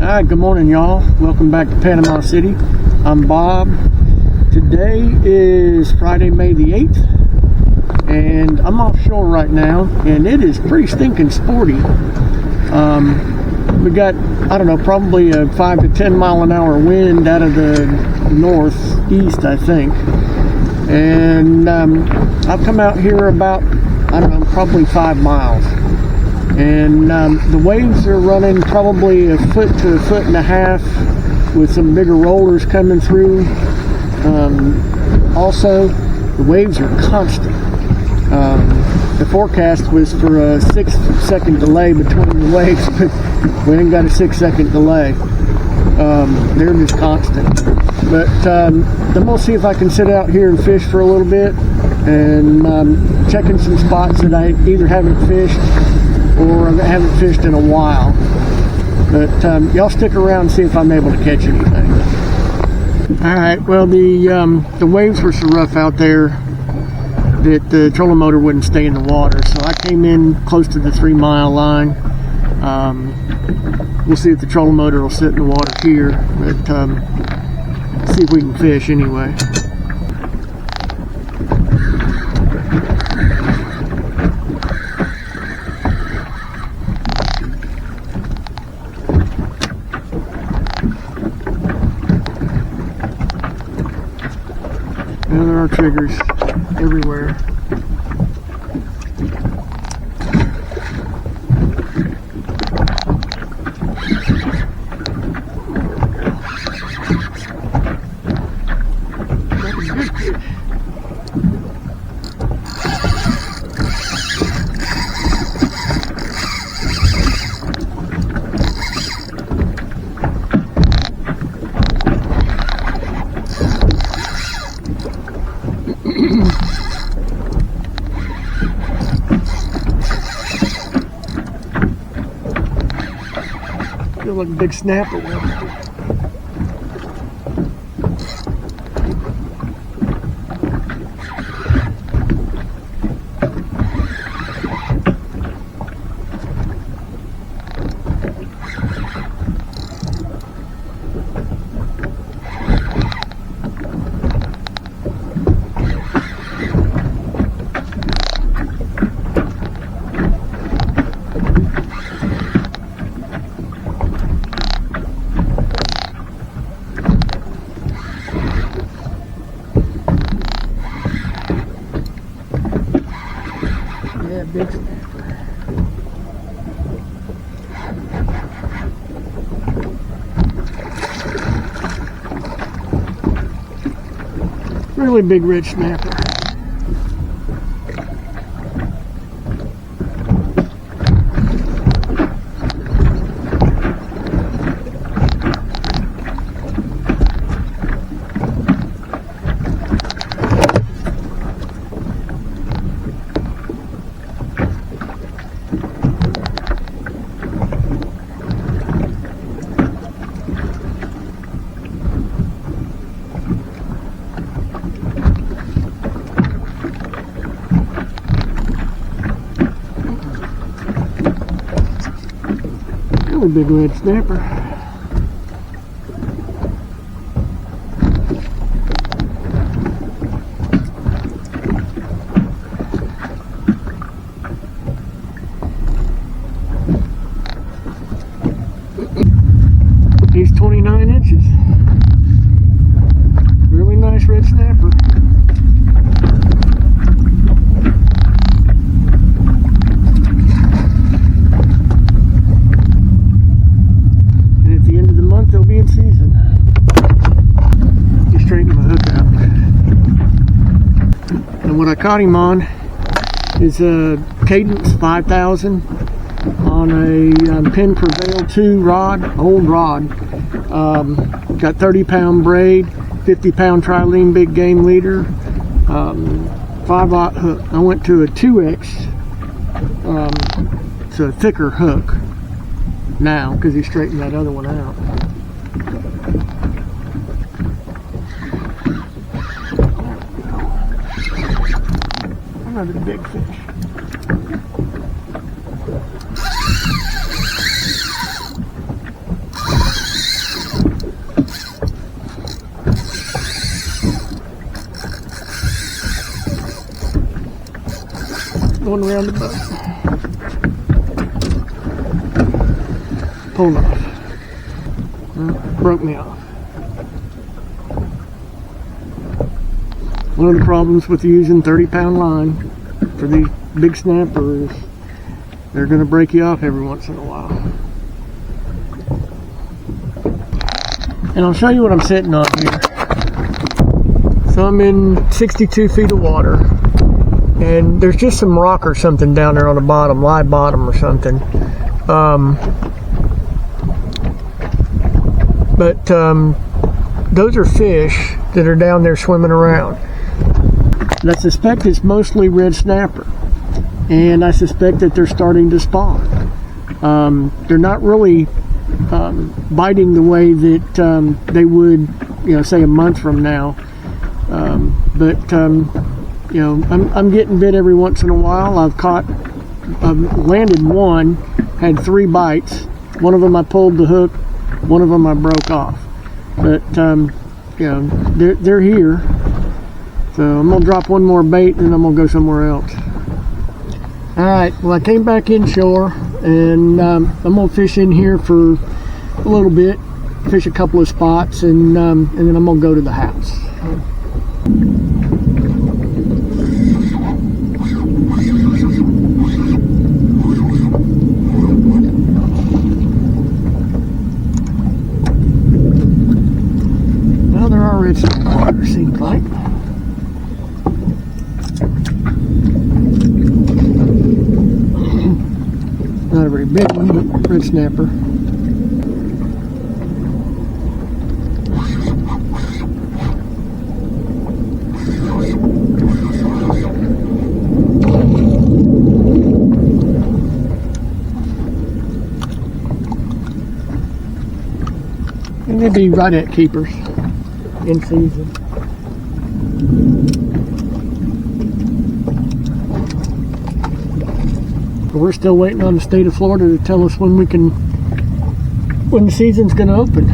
Hi, good morning, y'all. Welcome back to Panama City. I'm Bob. Today is Friday, May the 8th, and I'm offshore right now, and it is pretty stinking sporty. We got, I don't know, probably a 5 to 10 mile an hour wind out of the northeast, I think. And I've come out here about, I don't know, probably 5 miles. And the waves are running probably a foot to a foot and a half with some bigger rollers coming through. Also, the waves are constant. The forecast was for a 6-second delay between the waves, but we ain't got a 6-second delay. They're just constant. But then we'll see if I can sit out here and fish for a little bit and checking some spots that I either haven't fished or I haven't fished in a while. But y'all stick around and see if I'm able to catch anything. Alright, well the waves were so rough out there that the trolling motor wouldn't stay in the water, so I came in close to the 3-mile line. We'll see if the trolling motor will sit in the water here, but see if we can fish anyway. And there are triggers everywhere. Feel like a big snapper. Yeah, big snapper. Really big red snapper. Really big red snapper. He's 29 inches. Really nice red snapper. They'll be in season. He straightened my hook out. And what I caught him on is a Cadence 5000 on a Pin Prevail 2 rod, old rod. Got 30-pound braid, 50-pound trilene big game leader, 5/0 hook. I went to a 2X. It's a thicker hook now because he straightened that other one out. Another big fish. going around the boat. Pulled off. Broke me off. One of the problems with using 30-pound line for these big snappers, they're going to break you off every once in a while. And I'll show you what I'm sitting on here. So I'm in 62 feet of water, and there's just some rock or something down there on the bottom, live bottom or something. But those are fish that are down there swimming around. And I suspect it's mostly red snapper, and I suspect that they're starting to spawn. They're not really biting the way that they would, say a month from now. I'm getting bit every once in a while. I've landed one, had 3 bites. One of them I pulled the hook, one of them I broke off. But they're here. So I'm gonna drop one more bait and then I'm gonna go somewhere else. All right, well, I came back inshore, and I'm gonna fish in here for a little bit, fish a couple of spots, and then I'm gonna go to the house. Well, there are red snapper, seems like. Not a very big one, but red snapper. And they'd be right at keepers in season. We're still waiting on the state of Florida to tell us when the season's going to open.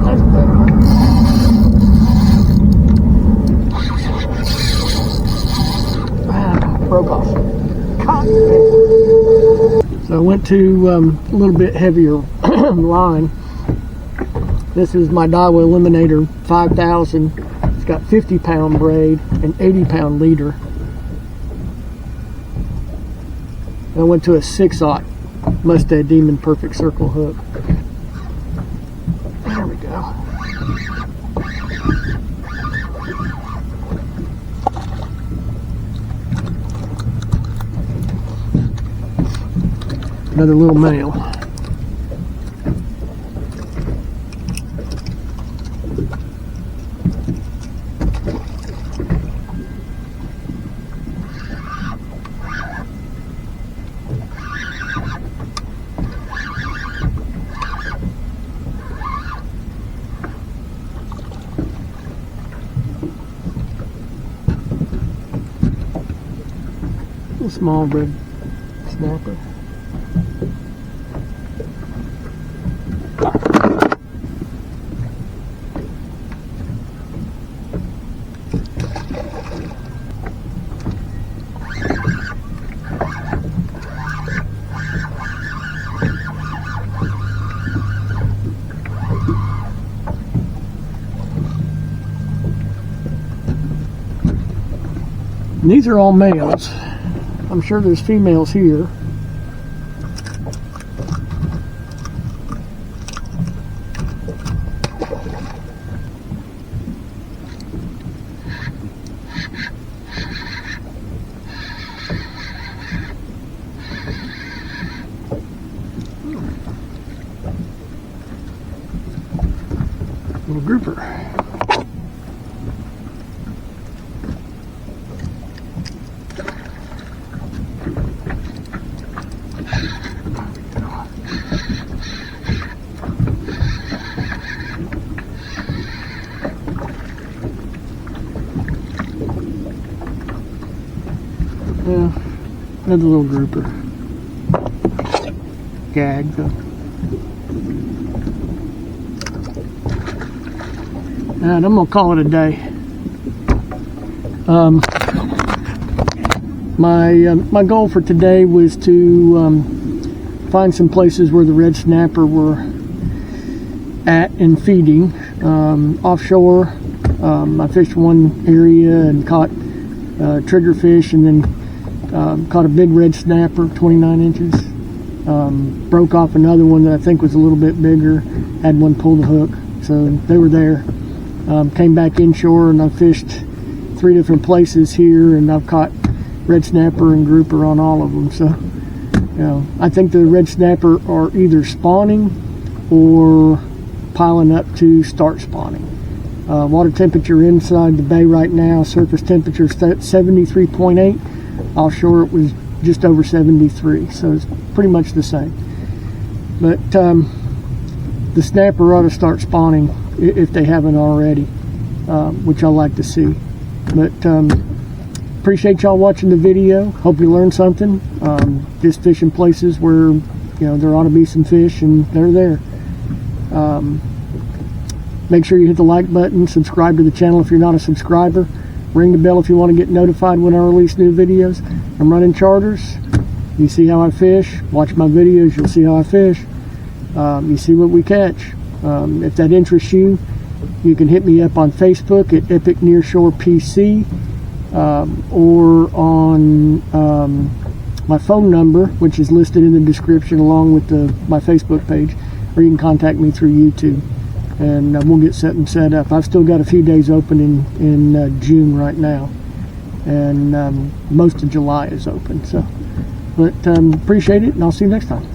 That's better. Broke off. So I went to a little bit heavier line. This is my Daiwa Eliminator 5000. It's got 50-pound braid and 80-pound leader. I went to a 6/0 Mustad Demon Perfect Circle hook. There we go. Another little male. A small red snapper. And these are all males. I'm sure there's females here. Little grouper. Yeah, another little grouper. Gagged. And I'm gonna call it a day. My goal for today was to find some places where the red snapper were at and feeding. Offshore, I fished one area and caught triggerfish, and then caught a big red snapper, 29 inches. Broke off another one that I think was a little bit bigger, had one pull the hook, so they were there. Came back inshore and I fished 3 different places here, and I've caught red snapper and grouper on all of them. So, you know, I think the red snapper are either spawning or piling up to start spawning. Water temperature inside the bay right now, surface temperature is 73.8. Offshore it was just over 73, so it's pretty much the same. But the snapper ought to start spawning if they haven't already, which I like to see. But appreciate y'all watching the video. Hope you learned something. Just fishing places where, you know, there ought to be some fish, and they're there. Make sure you hit the like button, subscribe to the channel if you're not a subscriber, ring the bell if you want to get notified when I release new videos. I'm running charters. You see how I fish, watch my videos, you'll see how I fish. You see what we catch. If that interests you, you can hit me up on Facebook at Epic Nearshore PC, or on my phone number, which is listed in the description along with my Facebook page, or you can contact me through YouTube, and we'll get something set up. I've still got a few days open in June right now, and most of July is open. So, but appreciate it, and I'll see you next time.